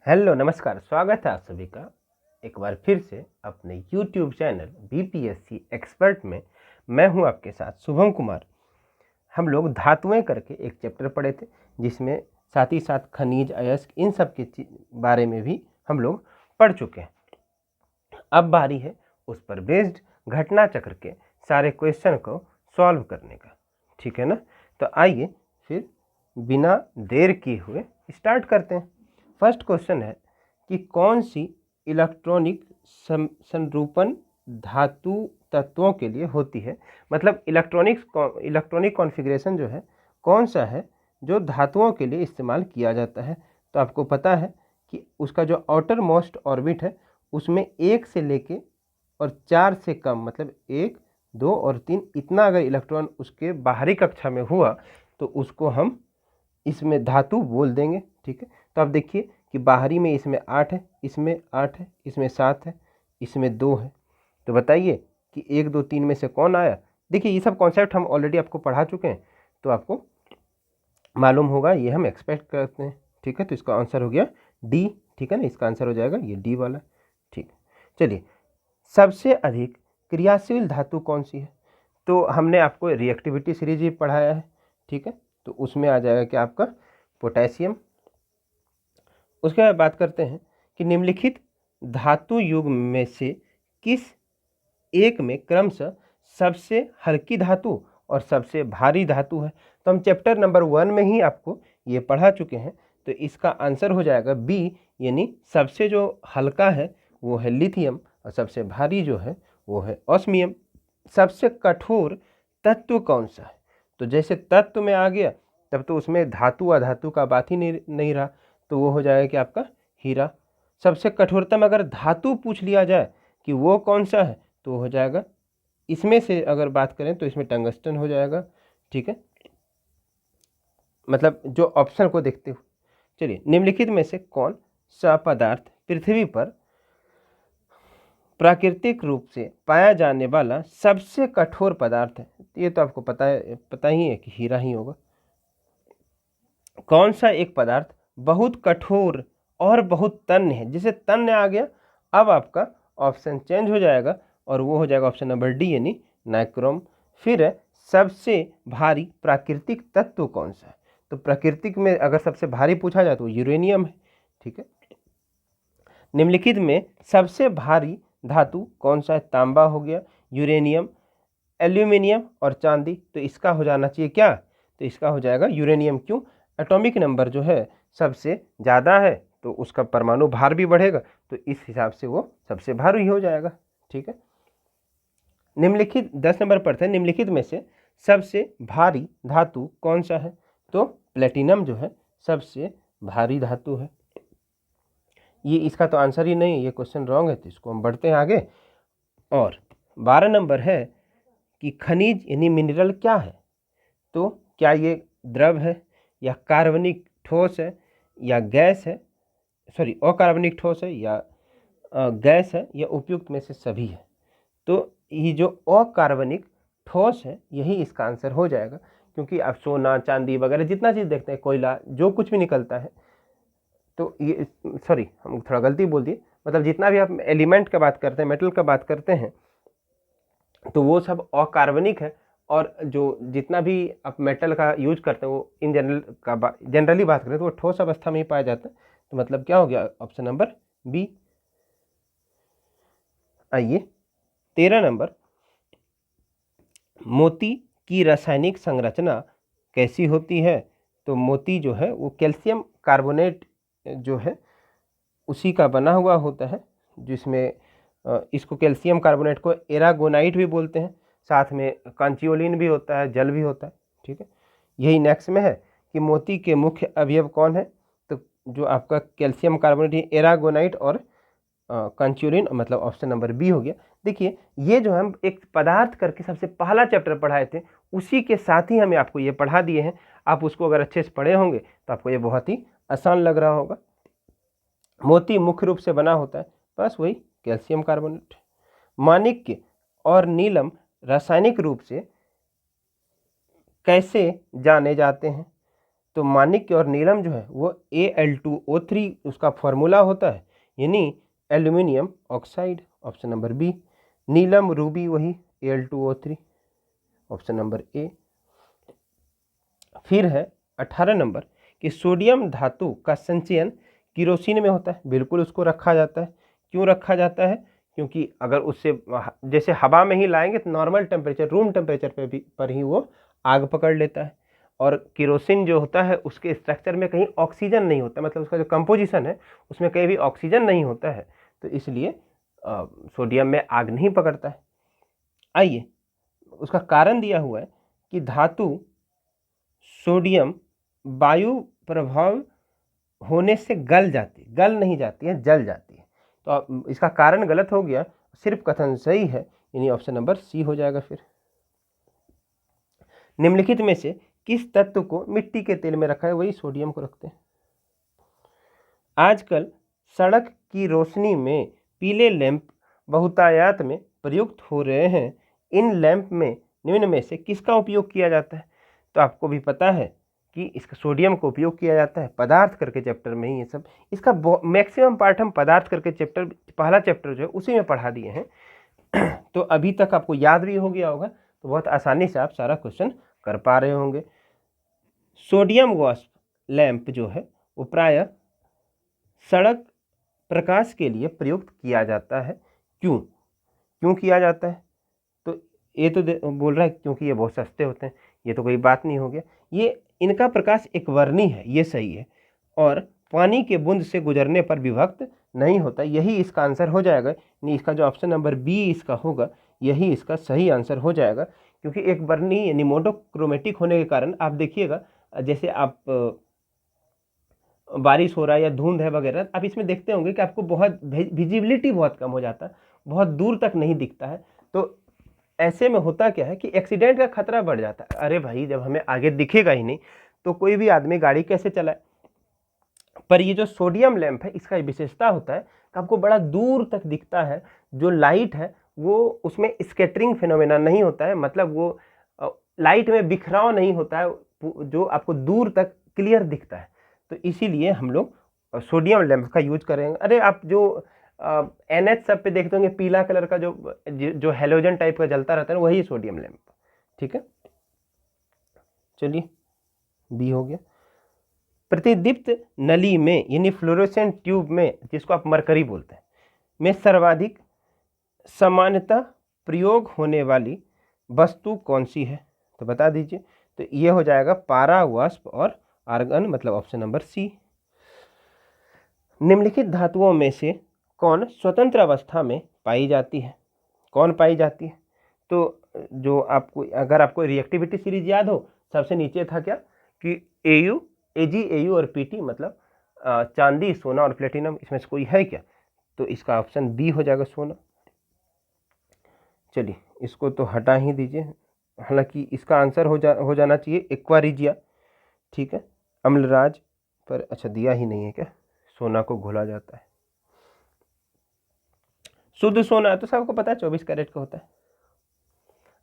Hello नमस्कार, स्वागत है आप सभी का एक बार फिर से अपने YouTube चैनल बीपीएससी एक्सपर्ट में। मैं हूं आपके साथ शुभम कुमार। हम लोग धातुएं करके एक चैप्टर पढ़े थे, जिसमें साथ ही साथ खनिज, अयस्क, इन सब के बारे में भी हम लोग पढ़ चुके हैं। अब बारी है उस पर बेस्ड घटना चक्र के सारे क्वेश्चन को सॉल्व करने का, ठीक है ना। तो आइए फिर बिना देर किए हुए स्टार्ट करते हैं। फर्स्ट क्वेश्चन है कि कौन सी इलेक्ट्रॉनिक संरूपण धातु तत्वों के लिए होती है। मतलब इलेक्ट्रॉनिक कॉन्फ़िगरेशन जो है कौन सा है जो धातुओं के लिए इस्तेमाल किया जाता है। तो आपको पता है कि उसका जो आउटर मोस्ट ऑर्बिट है उसमें 1 से लेके और 4 से कम, मतलब 1, 2 और 3 इतना अगर इलेक्ट्रॉन उसके बाहरी कक्षा में हुआ तो उसको हम इसमें धातु बोल देंगे, ठीक है। तो आप देखिए कि बाहरी में इसमें 8 है, इसमें 8 है, इसमें 7 है, इसमें 2 है। तो बताइए कि 1, 2, 3 में से कौन आया। देखिए ये सब कॉन्सेप्ट हम ऑलरेडी आपको पढ़ा चुके हैं, तो आपको मालूम होगा, ये हम एक्सपेक्ट करते हैं, ठीक है। तो इसका आंसर हो गया डी, ठीक है ना। इसका आंसर हो जाएगा ये डी वाला, ठीक। चलिए, सबसे अधिक क्रियाशील धातु कौन सी है। तो हमने आपको रिएक्टिविटी सीरीज भी पढ़ाया है, ठीक है। तो उसमें आ जाएगा कि आपका पोटेशियम। उसके बाद बात करते हैं कि निम्नलिखित धातु युग में से किस एक में क्रमशः सबसे हल्की धातु और सबसे भारी धातु है। तो हम चैप्टर नंबर 1 में ही आपको ये पढ़ा चुके हैं। तो इसका आंसर हो जाएगा बी, यानी सबसे जो हल्का है वो है लिथियम और सबसे भारी जो है वो है ऑस्मियम। सबसे कठोर तत्व कौन सा है। तो जैसे तत्व में आ गया तब तो उसमें धातु अधातु का बात ही नहीं रहा, तो वो हो जाएगा कि आपका हीरा। सबसे कठोरतम अगर धातु पूछ लिया जाए कि वो कौन सा है तो हो जाएगा, इसमें से अगर बात करें तो इसमें टंगस्टन हो जाएगा, ठीक है। मतलब जो ऑप्शन को देखते हो। चलिए, निम्नलिखित में से कौन सा पदार्थ पृथ्वी पर प्राकृतिक रूप से पाया जाने वाला सबसे कठोर पदार्थ है। ये तो आपको पता ही है कि हीरा ही होगा। कौन सा एक पदार्थ बहुत कठोर और बहुत तन्य है। जैसे तन्य आ गया, अब आपका ऑप्शन चेंज हो जाएगा और वो हो जाएगा ऑप्शन नंबर डी, यानी नाइक्रोम। फिर है सबसे भारी प्राकृतिक तत्व कौन सा है। तो प्राकृतिक में अगर सबसे भारी पूछा जाए तो यूरेनियम है, ठीक है। निम्नलिखित में सबसे भारी धातु कौन सा है। तांबा हो गया, यूरेनियम, एल्यूमिनियम और चांदी। तो इसका हो जाना चाहिए क्या, तो इसका हो जाएगा यूरेनियम। क्यों, एटॉमिक नंबर जो है सबसे ज़्यादा है तो उसका परमाणु भार भी बढ़ेगा, तो इस हिसाब से वो सबसे भारी हो जाएगा, ठीक है। निम्नलिखित 10 नंबर पर थे, निम्नलिखित में से सबसे भारी धातु कौन सा है। तो प्लेटिनम जो है सबसे भारी धातु है। ये इसका तो आंसर ही नहीं है, ये क्वेश्चन रॉन्ग है, तो इसको हम बढ़ते हैं आगे। और 12 नंबर है कि खनिज यानी मिनरल क्या है। तो क्या ये द्रव है या कार्बनिक ठोस है या गैस है, सॉरी अकार्बनिक ठोस है या गैस है या उपयुक्त में से सभी है। तो ये जो अकार्बनिक ठोस है यही इसका आंसर हो जाएगा, क्योंकि आप सोना चांदी वगैरह जितना चीज़ देखते हैं, कोयला, जो कुछ भी निकलता है, तो ये, सॉरी हम थोड़ा गलती बोल दिए, मतलब जितना भी आप एलिमेंट का बात करते हैं, मेटल का बात करते हैं, तो वो सब अकार्बनिक है। और जो जितना भी आप मेटल का यूज करते हैं वो इन जनरली बात करें तो वो ठोस अवस्था में ही पाया जाता है। तो मतलब क्या हो गया, ऑप्शन नंबर बी। आइए 13 नंबर, मोती की रासायनिक संरचना कैसी होती है। तो मोती जो है वो कैल्शियम कार्बोनेट जो है उसी का बना हुआ होता है, जिसमें इसको कैल्शियम कार्बोनेट को एरागोनाइट भी बोलते हैं, साथ में कांचियोलिन भी होता है, जल भी होता है, ठीक है। यही नेक्स्ट में है कि मोती के मुख्य अवयव कौन है। तो जो आपका कैल्शियम कार्बोनेट, एरागोनाइट और कांचियोलिन, मतलब ऑप्शन नंबर बी हो गया। देखिए ये जो हम एक पदार्थ करके सबसे पहला चैप्टर पढ़ाए थे, उसी के साथ ही हमें आपको ये पढ़ा दिए हैं। आप उसको अगर अच्छे से पढ़े होंगे तो आपको ये बहुत ही आसान लग रहा होगा। मोती मुख्य रूप से बना होता है बस वही कैल्शियम कार्बोनेट। माणिक्य और नीलम रासायनिक रूप से कैसे जाने जाते हैं। तो माणिक्य और नीलम जो है वो Al2O3 उसका फॉर्मूला होता है, यानी aluminium oxide, option number B. नीलम रूबी वही Al2O3, ऑप्शन नंबर ए। फिर है 18 नंबर कि सोडियम धातु का संचयन किरोसिन में होता है। बिल्कुल उसको रखा जाता है। क्यों रखा जाता है? क्योंकि अगर उससे जैसे हवा में ही लाएंगे तो नॉर्मल टेम्परेचर, रूम टेम्परेचर पर ही वो आग पकड़ लेता है। और किरोसिन जो होता है उसके स्ट्रक्चर में कहीं ऑक्सीजन नहीं होता, मतलब उसका जो कंपोजिशन है उसमें कहीं भी ऑक्सीजन नहीं होता है, तो इसलिए सोडियम में आग नहीं पकड़ता है। आइए, उसका कारण दिया हुआ है कि धातु सोडियम वायु प्रभाव होने से गल नहीं जाती है, जल जाती है। तो अब इसका कारण गलत हो गया, सिर्फ कथन सही है, यानी ऑप्शन नंबर सी हो जाएगा। फिर निम्नलिखित में से किस तत्व को मिट्टी के तेल में रखा है? वही सोडियम को रखते हैं। आजकल सड़क की रोशनी में पीले लैंप बहुतायत में प्रयुक्त हो रहे हैं। इन लैंप में निम्न में से किसका उपयोग किया जाता है? तो आपको भी पता है कि इसका सोडियम का उपयोग किया जाता है। पदार्थ करके चैप्टर में ही ये सब, इसका मैक्सिमम पार्ट हम पदार्थ करके चैप्टर, पहला चैप्टर जो है उसी में पढ़ा दिए हैं। तो अभी तक आपको याद भी हो गया होगा, तो बहुत आसानी से आप सारा क्वेश्चन कर पा रहे होंगे। सोडियम वाष्प लैंप जो है वो प्रायः सड़क प्रकाश के लिए प्रयुक्त किया जाता है। क्यों किया जाता है? तो ये तो बोल रहा है क्योंकि ये बहुत सस्ते होते हैं, ये तो कोई बात नहीं हो गया। ये इनका प्रकाश एक वर्णी है, ये सही है, और पानी के बूंद से गुजरने पर विभक्त नहीं होता, यही इसका आंसर हो जाएगा। नहीं, इसका जो ऑप्शन नंबर बी इसका होगा यही इसका सही आंसर हो जाएगा, क्योंकि एक वर्णी यानी मोनोक्रोमेटिक होने के कारण आप देखिएगा, जैसे आप बारिश हो रहा है या धुंध है वगैरह, आप इसमें देखते होंगे कि आपको बहुत विजिबिलिटी बहुत कम हो जाता है, बहुत दूर तक नहीं दिखता है। तो ऐसे में होता क्या है कि एक्सीडेंट का खतरा बढ़ जाता है। अरे भाई, जब हमें आगे दिखेगा ही नहीं तो कोई भी आदमी गाड़ी कैसे चलाए? पर ये जो सोडियम लैंप है इसका विशेषता होता है कि आपको बड़ा दूर तक दिखता है। जो लाइट है वो उसमें स्कैटरिंग फिनोमेना नहीं होता है, मतलब वो लाइट में बिखराव नहीं होता है, जो आपको दूर तक क्लियर दिखता है। तो इसीलिए हम लोग सोडियम लैंप का यूज करेंगे। अरे आप जो NH सब पे देखते होंगे पीला कलर का जो हेलोजन टाइप का जलता रहता है, वही सोडियम लैंप। ठीक है, चलिए बी हो गया। प्रतिदीप्त नली में यानी फ्लोरोसेंट ट्यूब में, जिसको आप मरकरी बोलते हैं, में सर्वाधिक सामान्यतः प्रयोग होने वाली वस्तु कौन सी है? तो बता दीजिए। तो ये हो जाएगा पारा, वाष्प और आर्गन, मतलब ऑप्शन नंबर सी। निम्नलिखित धातुओं में से कौन स्वतंत्र अवस्था में पाई जाती है? कौन पाई जाती है? तो जो आपको, अगर आपको रिएक्टिविटी सीरीज याद हो, सबसे नीचे था क्या कि AU, AG, AU और PT, मतलब चांदी, सोना और प्लेटिनम, इसमें से कोई है क्या? तो इसका ऑप्शन बी हो जाएगा, सोना। चलिए इसको तो हटा ही दीजिए, हालांकि इसका आंसर हो जाना चाहिए एक्वारिजिया। ठीक है, अम्लराज पर अच्छा दिया ही नहीं है क्या? सोना को घोला जाता है। शुद्ध सोना तो सबको पता है 24 कैरेट का होता है।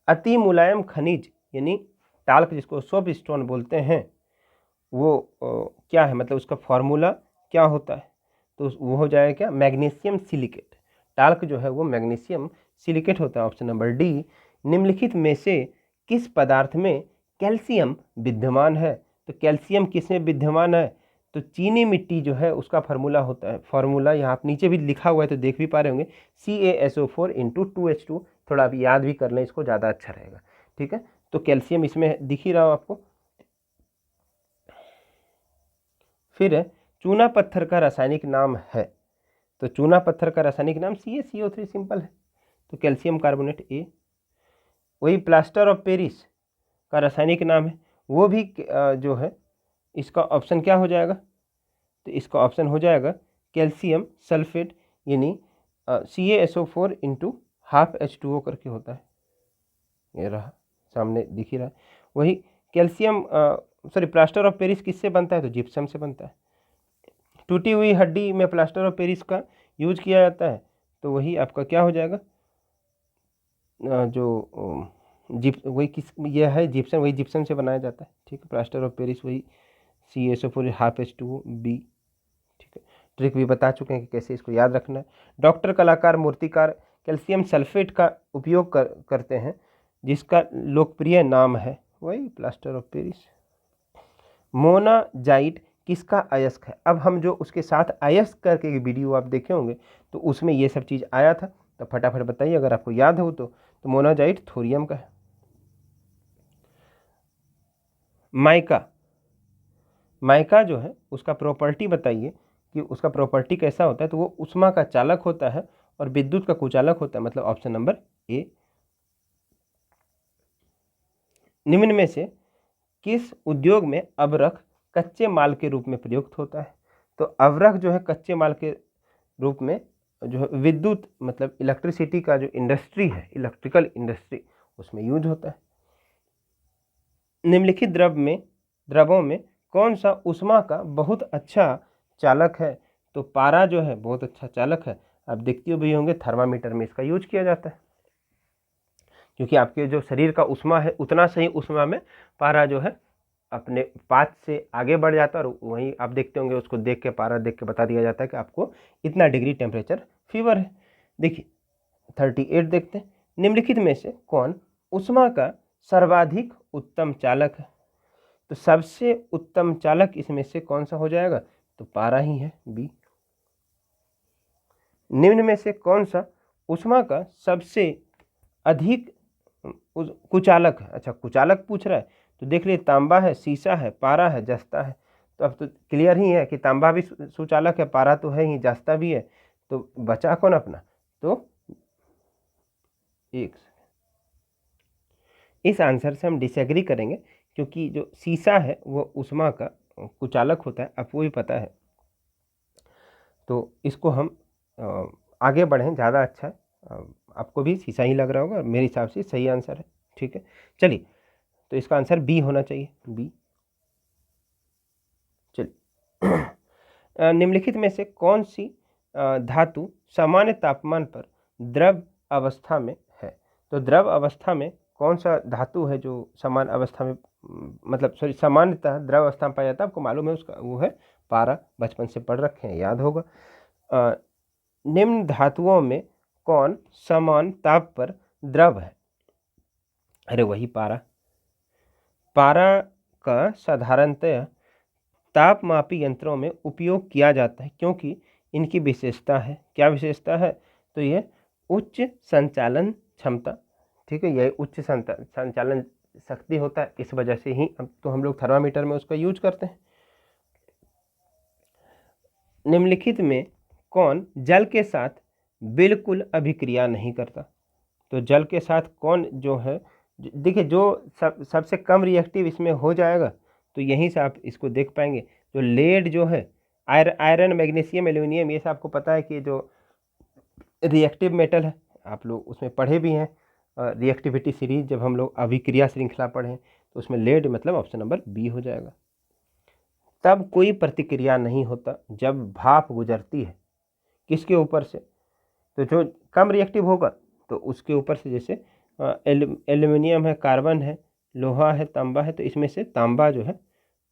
अति मुलायम खनिज यानी टाल्क, जिसको सोप स्टोन बोलते हैं, वो क्या है, मतलब उसका फॉर्मूला क्या होता है? तो वो हो जाएगा क्या? Magnesium silicate. टाल्क जो है वो मैग्नीशियम सिलिकेट होता है, ऑप्शन नंबर डी। निम्नलिखित में से किस पदार्थ में कैल्शियम विद्यमान है? तो कैल्शियम किसमें विद्यमान है? तो चीनी मिट्टी जो है उसका फार्मूला होता है, फार्मूला यहाँ आप नीचे भी लिखा हुआ है तो देख भी पा रहे होंगे, CaSO4 × 2H2। थोड़ा आप याद भी कर लें इसको, ज़्यादा अच्छा रहेगा। ठीक है, तो कैल्शियम इसमें दिख ही रहा हो आपको। फिर चूना पत्थर का रासायनिक नाम है। तो चूना पत्थर का रासायनिक नाम CaCO3, सिंपल है, तो कैल्शियम कार्बोनेट ए। वही प्लास्टर ऑफ पेरिस का रासायनिक नाम है, वो भी जो है इसका ऑप्शन क्या हो जाएगा? तो इसका ऑप्शन हो जाएगा कैल्शियम सल्फेट, यानी CaSO4 × ½ H2O करके होता है। ये रहा, सामने दिख ही रहा है। वही कैल्शियम प्लास्टर ऑफ पेरिस किससे बनता है? तो जिप्सम से बनता है। टूटी हुई हड्डी में प्लास्टर ऑफ पेरिस का यूज किया जाता है, तो वही आपका क्या हो जाएगा? जो वही किस ये है जिप्सम, वही जिप्सम से बनाया जाता है। ठीक है, प्लास्टर ऑफ पेरिस वही CaSO4 हाफ H2O, ठीक है। ट्रिक भी बता चुके हैं कि कैसे इसको याद रखना है। डॉक्टर, कलाकार, मूर्तिकार कैल्शियम सल्फेट का उपयोग करते हैं, जिसका लोकप्रिय नाम है वही प्लास्टर ऑफ पेरिस। मोनाजाइट किसका अयस्क है? अब हम जो उसके साथ अयस्क करके वीडियो आप देखे होंगे तो उसमें ये सब चीज़ आया था, तो फटाफट बताइए अगर आपको याद हो तो मोनाजाइट थोरियम का है। माइका जो है उसका प्रॉपर्टी बताइए कि उसका प्रॉपर्टी कैसा होता है? तो वो उष्मा का चालक होता है और विद्युत का कुचालक होता है, मतलब ऑप्शन नंबर ए। निम्न में से किस उद्योग में अवरख कच्चे माल के रूप में प्रयुक्त होता है? तो अवरख जो है कच्चे माल के रूप में जो है विद्युत मतलब इलेक्ट्रिसिटी का जो इंडस्ट्री है, इलेक्ट्रिकल इंडस्ट्री, उसमें यूज होता है। निम्नलिखित द्रवों में कौन सा उष्मा का बहुत अच्छा चालक है? तो पारा जो है बहुत अच्छा चालक है। आप देखते भी होंगे थर्मामीटर में इसका यूज किया जाता है, क्योंकि आपके जो शरीर का उष्मा है उतना सही उष्मा में पारा जो है अपने पाथ से आगे बढ़ जाता है, और वहीं आप देखते होंगे उसको देख के, पारा देख के बता दिया जाता है कि आपको इतना डिग्री टेम्परेचर फीवर है। देखिए 38 देखते हैं, निम्नलिखित में से कौन उष्मा का सर्वाधिक उत्तम चालक है? तो सबसे उत्तम चालक इसमें से कौन सा हो जाएगा? तो पारा ही है, बी। निम्न में से कौन सा उष्मा का सबसे अधिक कुचालक है? अच्छा, कुचालक पूछ रहा है, तो देख लीजिए तांबा है, सीसा है, पारा है, जस्ता है। तो अब तो क्लियर ही है कि तांबा भी सुचालक है, पारा तो है ही, जस्ता भी है, तो बचा कौन अपना? तो एक इस आंसर से हम डिसएग्री करेंगे, क्योंकि जो सीसा है वो उष्मा का कुचालक होता है, आपको भी पता है। तो इसको हम आगे बढ़ें, ज़्यादा अच्छा है। आपको भी सीसा ही लग रहा होगा, मेरे हिसाब से सही आंसर है, ठीक है। चलिए, तो इसका आंसर बी होना चाहिए, बी। चलिए निम्नलिखित में से कौन सी धातु सामान्य तापमान पर द्रव अवस्था में है? तो द्रव अवस्था में कौन सा धातु है जो समान अवस्था में मतलब सॉरी सामान्यतः द्रव अवस्था में पाया जाता है? आपको मालूम है उसका, वो है पारा, बचपन से पढ़ रखे हैं, याद होगा। निम्न धातुओं में कौन समान ताप पर द्रव है? अरे वही पारा। पारा का साधारणतः तापमापी यंत्रों में उपयोग किया जाता है, क्योंकि इनकी विशेषता है, क्या विशेषता है? तो ये उच्च संचालन क्षमता, ठीक है, यह उच्च संचालन शक्ति होता है, इस वजह से ही तो हम लोग थर्मामीटर में उसका यूज करते हैं। निम्नलिखित में कौन जल के साथ बिल्कुल अभिक्रिया नहीं करता? तो जल के साथ कौन जो है, देखिए जो सबसे कम रिएक्टिव इसमें हो जाएगा, तो यहीं से आप इसको देख पाएंगे। जो लेड जो है, आयरन, मैग्नीशियम, एल्यूमिनियम, ये सब आपको पता है कि जो रिएक्टिव मेटल है, आप लोग उसमें पढ़े भी हैं रिएक्टिविटी सीरीज, जब हम लोग अभिक्रिया श्रृंखला पढ़ें, तो उसमें लेड मतलब ऑप्शन नंबर बी हो जाएगा। तब कोई प्रतिक्रिया नहीं होता जब भाप गुजरती है, किसके ऊपर से? तो जो कम रिएक्टिव होगा तो उसके ऊपर से, जैसे एल्यूमिनियम है, कार्बन है, लोहा है, तांबा है, तो इसमें से तांबा जो है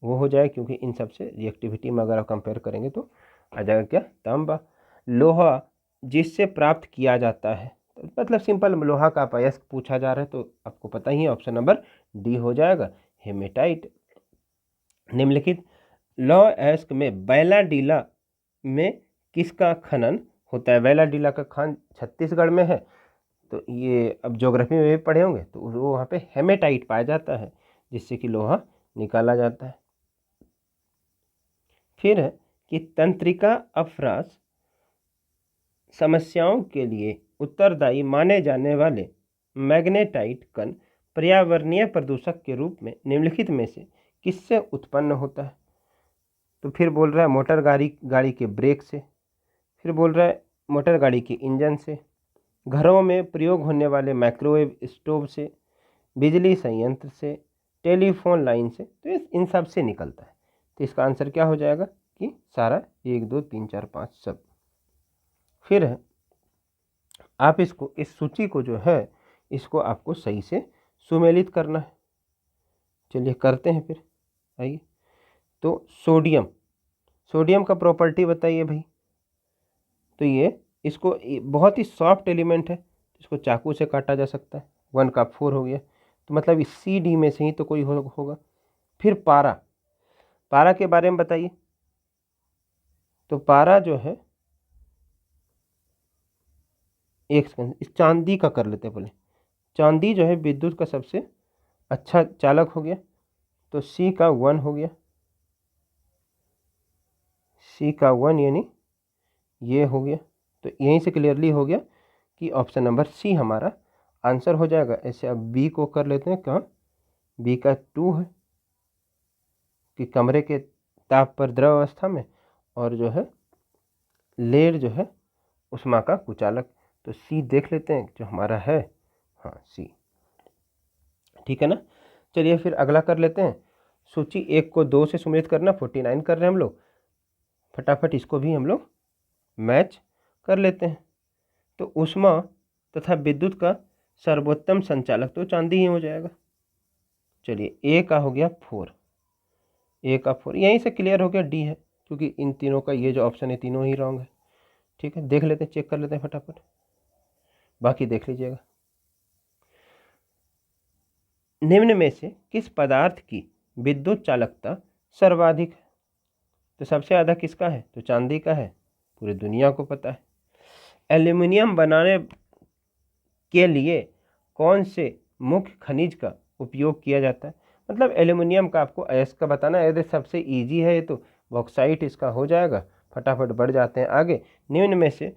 वो हो जाए, क्योंकि इन सब से रिएक्टिविटी में अगर आप कंपेयर करेंगे तो आ जाएगा क्या? तांबा। लोहा जिससे प्राप्त किया जाता है, तो मतलब सिंपल लोहा का अयस्क पूछा जा रहा है, तो आपको पता ही है, ऑप्शन नंबर डी हो जाएगा, हेमेटाइट। निम्नलिखित लौह अयस्क में बैलाडीला में किसका खनन होता है? बैलाडीला का खान छत्तीसगढ़ में है, तो ये अब ज्योग्राफी में भी पढ़े होंगे, तो वो वहाँ पे हेमेटाइट पाया जाता है, जिससे कि लोहा निकाला जाता है। फिर है कि तंत्रिका अपभ्रंश समस्याओं के लिए उत्तरदायी माने जाने वाले मैग्नेटाइट कण पर्यावरणीय प्रदूषक के रूप में निम्नलिखित में से किससे उत्पन्न होता है? तो फिर बोल रहा है मोटर गाड़ी के ब्रेक से, फिर बोल रहा है मोटर गाड़ी के इंजन से, घरों में प्रयोग होने वाले माइक्रोवेव स्टोव से, बिजली संयंत्र से, टेलीफोन लाइन से, तो इन सब से निकलता है। तो इसका आंसर क्या हो जाएगा कि सारा 1 2 3 4 5 सब। फिर है आप इसको, इस सूची को जो है इसको आपको सही से सुमेलित करना है। चलिए करते हैं फिर, आइए। तो सोडियम का प्रॉपर्टी बताइए भाई। तो ये इसको बहुत ही सॉफ्ट एलिमेंट है, इसको चाकू से काटा जा सकता है। 1 का 4 हो गया, तो मतलब इस सी डी में से ही तो कोई होगा। फिर पारा के बारे में बताइए। तो पारा जो है, एक सेकंड, इस चांदी का कर लेते हैं पहले। चांदी जो है विद्युत का सबसे अच्छा चालक हो गया, तो सी का 1 हो गया, सी का 1 यानी ये हो गया। तो यहीं से क्लियरली हो गया कि ऑप्शन नंबर सी हमारा आंसर हो जाएगा। ऐसे अब बी को कर लेते हैं। कहाँ? बी का 2 है कि कमरे के ताप पर द्रव अवस्था में, और जो है लेड जो है उष्मा का कुचालक। तो सी देख लेते हैं जो हमारा है, हाँ सी, ठीक है ना। चलिए फिर अगला कर लेते हैं। सूची 1 को 2 से सुमेलित करना, 49 कर रहे हैं हम लोग। फटाफट इसको भी हम लोग मैच कर लेते हैं। तो ऊष्मा तथा विद्युत का सर्वोत्तम संचालक तो चांदी ही हो जाएगा। चलिए ए का हो गया 4, ए का 4 यहीं से क्लियर हो गया, डी है, क्योंकि इन तीनों का ये जो ऑप्शन है तीनों ही रॉन्ग है। ठीक है, देख लेते हैं, चेक कर लेते हैं फटाफट, बाकी देख लीजिएगा। निम्न में से किस पदार्थ की विद्युत चालकता सर्वाधिक है? तो सबसे ज़्यादा किसका है? तो चांदी का है, पूरी दुनिया को पता है। एल्यूमिनियम बनाने के लिए कौन से मुख्य खनिज का उपयोग किया जाता है? मतलब एल्यूमिनियम का आपको अयस्क का बताना है। यदि सबसे इजी है ये तो बॉक्साइट इसका हो जाएगा। फटाफट बढ़ जाते हैं आगे। निम्न में से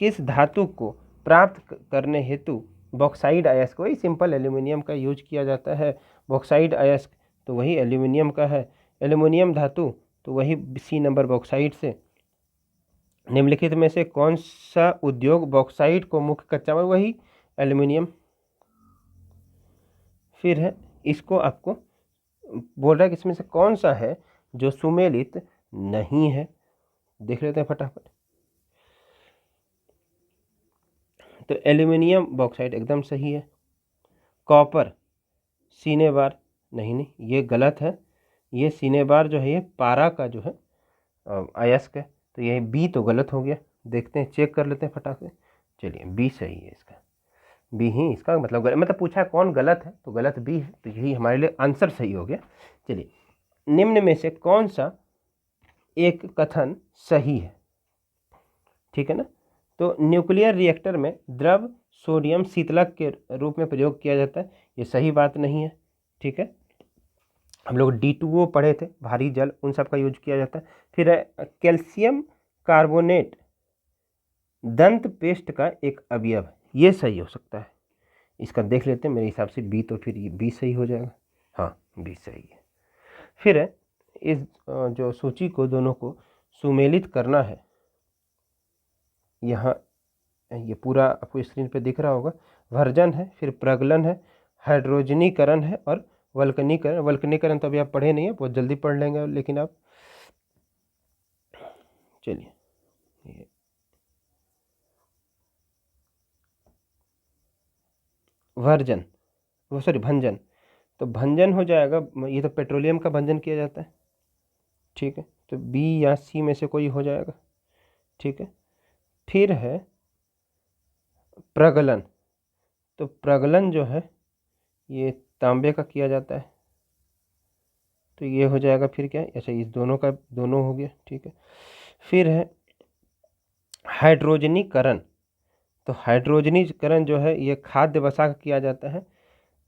किस धातु को प्राप्त करने हेतु बॉक्साइड अयस्क, वही सिंपल एल्यूमिनियम का यूज किया जाता है। बॉक्साइड अयस्क तो वही एल्यूमिनियम का है। एल्यूमिनियम धातु तो वही सी नंबर बॉक्साइट से। निम्नलिखित में से कौन सा उद्योग बॉक्साइट को मुख्य कच्चा माल, वही एल्यूमिनियम। फिर है, इसको आपको बोल रहा है कि इसमें से कौन सा है जो सुमेलित नहीं है, देख लेते हैं फटाफट। तो एल्यूमिनियम बॉक्साइट एकदम सही है। कॉपर सीनेबार, नहीं ये गलत है। ये सीनेबार जो है ये पारा का जो है अयस्क है, तो ये बी तो गलत हो गया। देखते हैं, चेक कर लेते हैं फटाक से। चलिए बी सही है, इसका बी ही इसका मतलब गलत, मतलब पूछा है कौन गलत है, तो गलत बी है, तो यही हमारे लिए आंसर सही हो गया। चलिए, निम्न में से कौन सा एक कथन सही है? ठीक है ना। तो न्यूक्लियर रिएक्टर में द्रव सोडियम शीतलक के रूप में प्रयोग किया जाता है, ये सही बात नहीं है। ठीक है, हम लोग D2O पढ़े थे, भारी जल, उन सब का यूज किया जाता है। फिर है कैल्शियम कार्बोनेट दंत पेस्ट का एक अवयव है, ये सही हो सकता है। इसका देख लेते हैं, मेरे हिसाब से बी, तो फिर ये बी सही हो जाएगा। हाँ बी सही है। फिर है, इस जो सूची को दोनों को सुमेलित करना है। यहाँ ये पूरा आपको स्क्रीन पे दिख रहा होगा। वर्जन है, फिर प्रगलन है, हाइड्रोजनीकरण है और वल्कनीकरण। वल्कनीकरण तो अभी आप पढ़े नहीं है, बहुत जल्दी पढ़ लेंगे लेकिन आप। चलिए, वर्जन, वो सॉरी भंजन, तो भंजन हो जाएगा, ये तो पेट्रोलियम का भंजन किया जाता है। ठीक है, तो बी या सी में से कोई हो जाएगा। ठीक है, फिर है प्रगलन, तो प्रगलन जो है ये तांबे का किया जाता है, तो ये हो जाएगा। फिर क्या है, अच्छा इस दोनों का दोनों हो गया। ठीक है, फिर है हाइड्रोजनीकरण, तो हाइड्रोजनीकरण जो है ये खाद्य वसा का किया जाता है,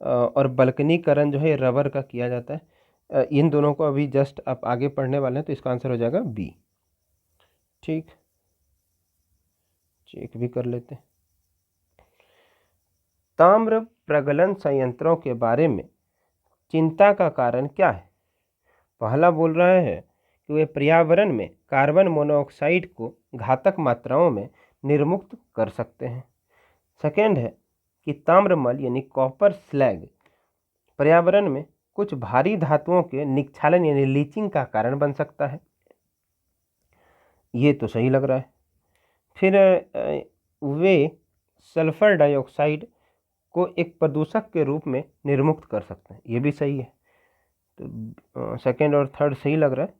और बल्कनीकरण जो है रबर का किया जाता है। इन दोनों को अभी जस्ट आप आगे पढ़ने वाले हैं, तो इसका आंसर हो जाएगा बी। ठीक, चेक भी कर लेते हैं। ताम्र प्रगलन संयंत्रों के बारे में चिंता का कारण क्या है? पहला बोल रहे हैं कि वे पर्यावरण में कार्बन मोनोऑक्साइड को घातक मात्राओं में निर्मुक्त कर सकते हैं। सेकेंड है कि ताम्रमल यानी कॉपर स्लैग पर्यावरण में कुछ भारी धातुओं के निक्षालन यानी लीचिंग का कारण बन सकता है, ये तो सही लग रहा है। फिर वे सल्फर डाइऑक्साइड को एक प्रदूषक के रूप में निर्मुक्त कर सकते हैं, ये भी सही है। तो सेकंड और थर्ड सही लग रहा है।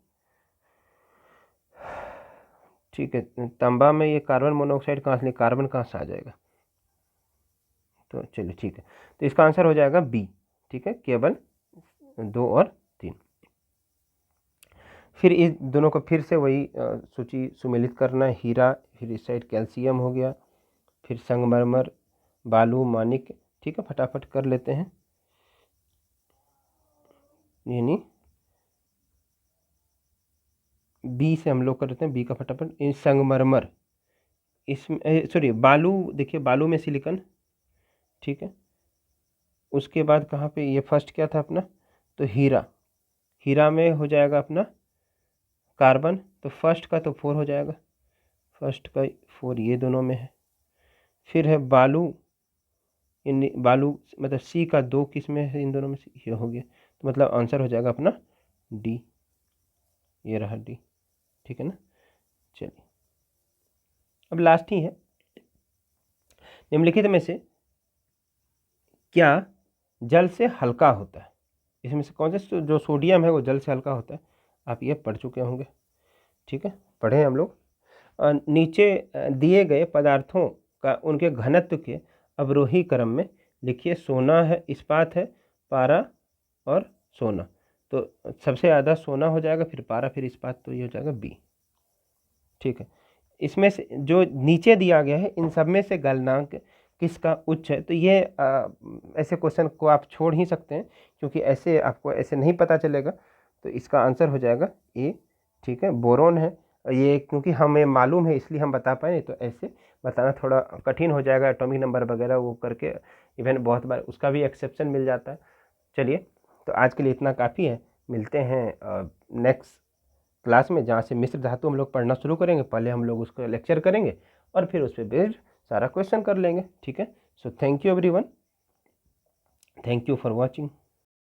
ठीक है, तांबा में ये कार्बन मोनोऑक्साइड कहाँ से, कार्बन कहाँ से आ जाएगा, तो चलिए ठीक है, तो इसका आंसर हो जाएगा बी। ठीक है, केवल 2 और 3। फिर इस दोनों को फिर से वही सूची सुमेलित करना है। हीरा, फिर इस साइड कैल्शियम हो गया, फिर संगमरमर, बालू, मानिक। ठीक है, फटाफट कर लेते हैं। यानी बी से हम लोग करते हैं, बी का फटाफट। संगमरमर, इसमें सॉरी बालू, देखिए बालू में सिलिकॉन। ठीक है, उसके बाद कहाँ पे, ये फर्स्ट क्या था अपना, तो हीरा, हीरा में हो जाएगा अपना कार्बन, तो फर्स्ट का तो 4 हो जाएगा, फर्स्ट का 4 ये दोनों में है। फिर है बालू, इन बालू मतलब सी का 2 किस में है, इन दोनों में से ये हो गया, तो मतलब आंसर हो जाएगा अपना डी, ये रहा डी। ठीक है ना, चलिए अब लास्ट ही है। निम्नलिखित में से क्या जल से हल्का होता है, इसमें से कौन से जो सोडियम है वो जल से हल्का होता है, आप ये पढ़ चुके होंगे। ठीक है, पढ़े हम लोग। नीचे दिए गए पदार्थों का उनके घनत्व के अवरोही क्रम में लिखिए। सोना है, इस्पात है, पारा और सोना, तो सबसे ज़्यादा सोना हो जाएगा, फिर पारा, फिर इस्पात, तो ये हो जाएगा बी। ठीक है, इसमें से जो नीचे दिया गया है इन सब में से गलनांक किसका उच्च है, तो ये ऐसे क्वेश्चन को आप छोड़ ही सकते हैं, क्योंकि ऐसे आपको ऐसे नहीं पता चलेगा, तो इसका आंसर हो जाएगा ए। ठीक है, बोरोन है, ये क्योंकि हमें मालूम है इसलिए हम बता पाए, तो ऐसे बताना थोड़ा कठिन हो जाएगा, एटॉमिक नंबर वगैरह वो करके इवन बहुत बार उसका भी एक्सेप्शन मिल जाता है। चलिए, तो आज के लिए इतना काफ़ी है, मिलते हैं नेक्स्ट क्लास में, जहाँ से मिश्र धातु हम लोग पढ़ना शुरू करेंगे। पहले हम लोग उसको लेक्चर करेंगे और फिर उस पर बेस्ड सारा क्वेश्चन कर लेंगे। ठीक है, so thank you everyone, thank you for watching.